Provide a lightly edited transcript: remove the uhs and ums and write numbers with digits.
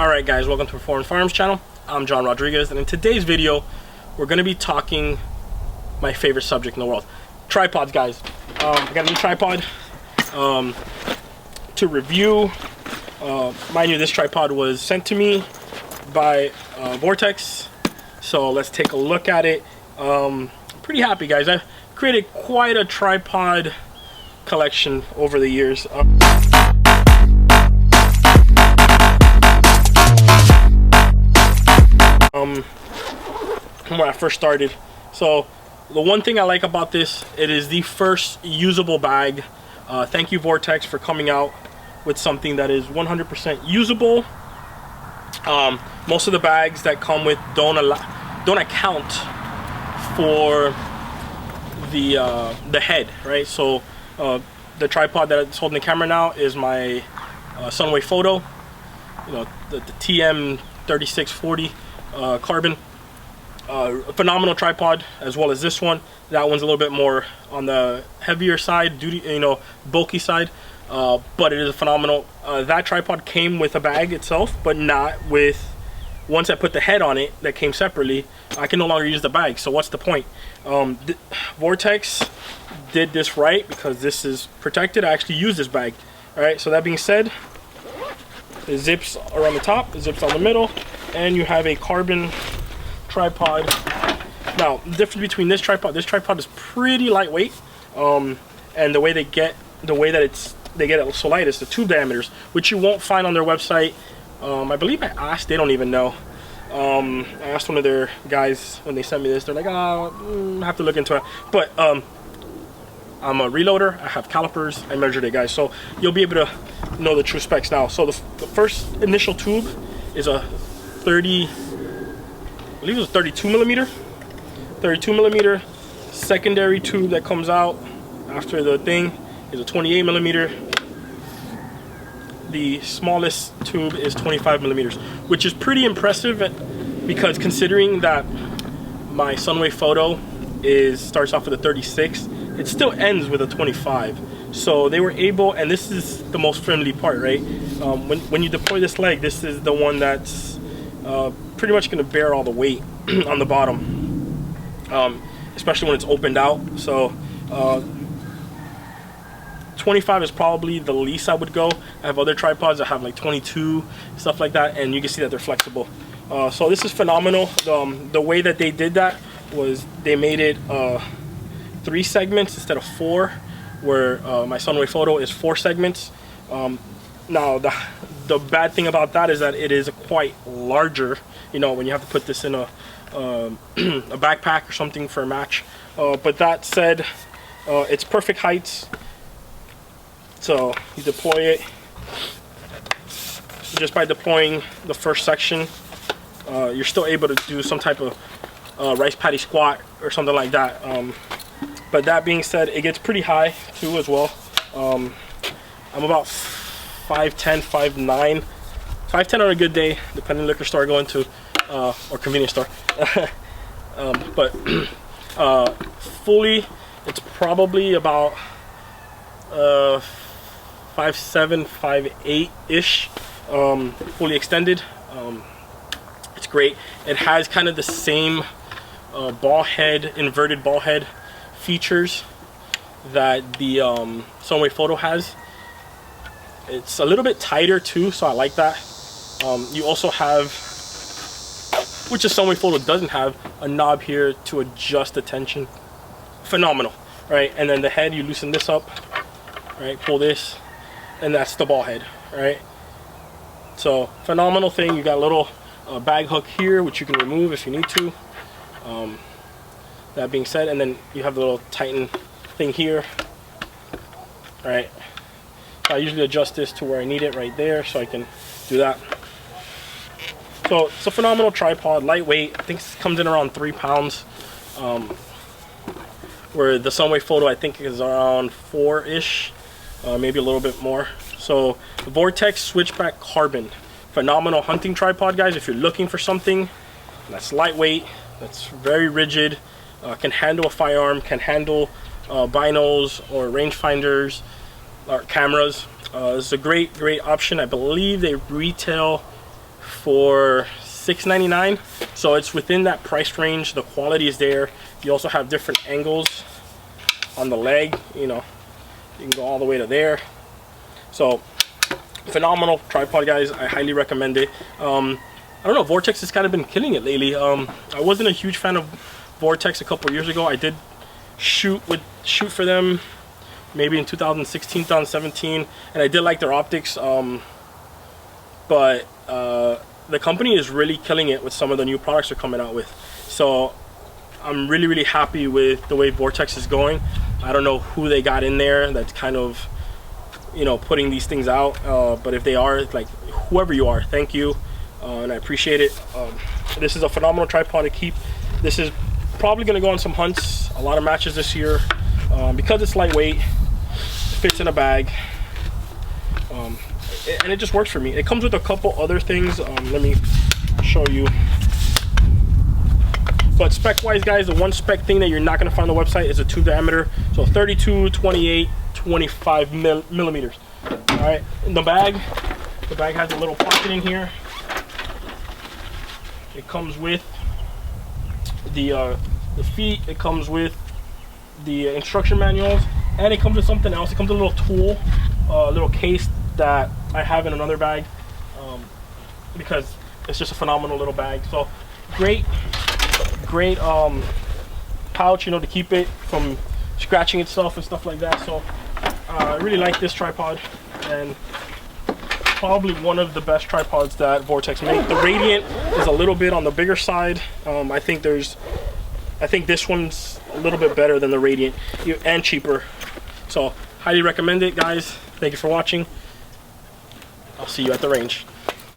Alright guys, welcome to the Foreign Farms channel. I'm John Rodriguez, and in today's video we're going to be talking my favorite subject in the world, tripods, guys. I got a new tripod to review. Mind you, this tripod was sent to me by Vortex, so let's take a look at it. Pretty happy, guys. I've created quite a tripod collection over the years. When I first started. So the one thing I like about this, it is the first usable bag. Thank you, Vortex, for coming out with something that is 100% usable. Most of the bags that come with don't account for the head, right? So the tripod that's holding the camera now is my Sunway Photo, you know, the TM3640 carbon. A phenomenal tripod, as well as this one. That one's a little bit more on the heavier side, bulky side, but it is a phenomenal. That tripod came with a bag itself, but not with. Once I put the head on it, that came separately, I can no longer use the bag. So what's the point? Vortex did this right because this is protected. I actually use this bag. All right. So that being said, the zips are on the top, the zips on the middle, and you have a carbon tripod. Now, the difference between this tripod is pretty lightweight, and the way they get it so light is the tube diameters, which you won't find on their website. I believe I asked, they don't even know. I asked one of their guys when they sent me this. They're like, oh, I have to look into it. But I'm a reloader. I have calipers. I measured it, guys. So you'll be able to know the true specs now. So the first initial tube is a 32 millimeter. Secondary tube that comes out after the thing is a 28 millimeter. The smallest tube is 25 millimeters, which is pretty impressive because considering that my Sunway Photo starts off with a 36, it still ends with a 25. So they were able, and this is the most friendly part, right? When you deploy this leg, this is the one that's pretty much going to bear all the weight on the bottom, especially when it's opened out. So 25 is probably the least I would go. I have other tripods that have like 22, stuff like that, and you can see that they're flexible. So this is phenomenal. The way that they did that was they made it 3 segments instead of 4, where my Sunway Photo is 4 segments. Now the bad thing about that is that it is quite larger, you know, when you have to put this in a backpack or something for a match. But that said, it's perfect heights. So you deploy it. Just by deploying the first section, you're still able to do some type of rice paddy squat or something like that. But that being said, it gets pretty high too as well. I'm about 5'10", 5'9", 5'10" on a good day, depending on the liquor store I go into, or convenience store. But fully, it's probably about 5'7", 5'8" fully extended. It's great. It has kind of the same inverted ball head features that the Sunway Photo has. It's a little bit tighter too, so I like that. You also have, which the Sunway Photo doesn't have, a knob here to adjust the tension. Phenomenal, right? And then the head, you loosen this up, right? Pull this, and that's the ball head, right? So phenomenal thing. You got a little bag hook here, which you can remove if you need to. That being said, and then you have the little tighten thing here, right? I usually adjust this to where I need it right there, so I can do that. So it's a phenomenal tripod, lightweight. I think it comes in around 3 pounds, where the Sunway Photo I think is around 4-ish, maybe a little bit more. So the Vortex Switchback Carbon, phenomenal hunting tripod, guys. If you're looking for something that's lightweight, that's very rigid, can handle a firearm, can handle binos or rangefinders or cameras, it's a great option. I believe they retail for $6.99, so it's within that price range. The quality is there. You also have different angles on the leg, you know, you can go all the way to there. So phenomenal tripod, guys. I highly recommend it. I don't know, Vortex has kind of been killing it lately. I wasn't a huge fan of Vortex a couple years ago. I did shoot for them maybe in 2016, 2017, and I did like their optics, but the company is really killing it with some of the new products they're coming out with. So I'm really happy with the way Vortex is going. I don't know who they got in there that's kind of, you know, putting these things out, but if they are, like, whoever you are, thank you, and I appreciate it. This is a phenomenal tripod to keep. This is probably going to go on some hunts, a lot of matches this year, because it's lightweight, it fits in a bag, and it just works for me. It comes with a couple other things. Let me show you. But spec wise, guys, the one spec thing that you're not going to find on the website is a tube diameter. So 32, 28, 25 millimeters. All right, in the bag has a little pocket in here. It comes with the feet, it comes with the instruction manuals, and it comes with something else. It comes with a little tool, a little case that I have in another bag, because it's just a phenomenal little bag. So great pouch, you know, to keep it from scratching itself and stuff like that. So I really like this tripod, and probably one of the best tripods that Vortex make. The Radiant is a little bit on the bigger side. I think this one's a little bit better than the Radiant and cheaper. So highly recommend it, guys. Thank you for watching. I'll see you at the range.